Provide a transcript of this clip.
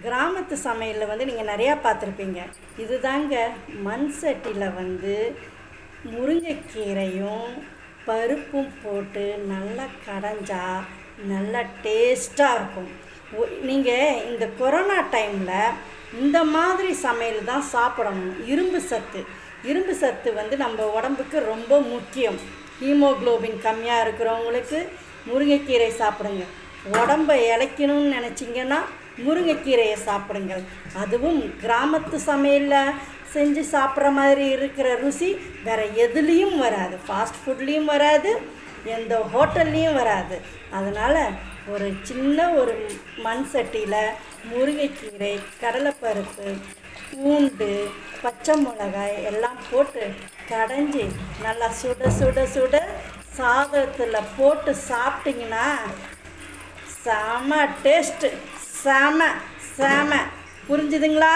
கிராமத்து சமையலில் வந்து நீங்கள் நிறையா பார்த்துருப்பீங்க. இதுதாங்க மண் சட்டியில் முருங்கைக்கீரையும் பருப்பும் போட்டு நல்லா கடைஞ்சா நல்லா டேஸ்ட்டாக இருக்கும். நீங்கள் இந்த கொரோனா டைமில் இந்த மாதிரி சமையல் தான் சாப்பிடணும். இரும்பு சத்து வந்து நம்ம உடம்புக்கு ரொம்ப முக்கியம். ஹீமோக்ளோபின் கம்மியாக இருக்கிறவங்களுக்கு முருங்கைக்கீரை சாப்பிடுங்க. உடம்பை இளைக்கணும்னு நினச்சிங்கன்னா முருங்கைக்கீரையை சாப்பிடுங்கள். அதுவும் கிராமத்து சமையலில் செஞ்சு சாப்பிட்ற மாதிரி இருக்கிற ருசி வேறு எதுலேயும் வராது. ஃபாஸ்ட் ஃபுட்லேயும் வராது, எந்த ஹோட்டல்லையும் வராது. அதனால் ஒரு மண் சட்டியில் முருங்கைக்கீரை, கடலைப்பருப்பு, பூண்டு, பச்சை மிளகாய் எல்லாம் போட்டு கடைஞ்சி நல்லா சுட சுட சுட சாதத்தில் போட்டு சாப்பிட்டிங்கன்னா செம டேஸ்ட்டு. செம புரிஞ்சுதுங்களா?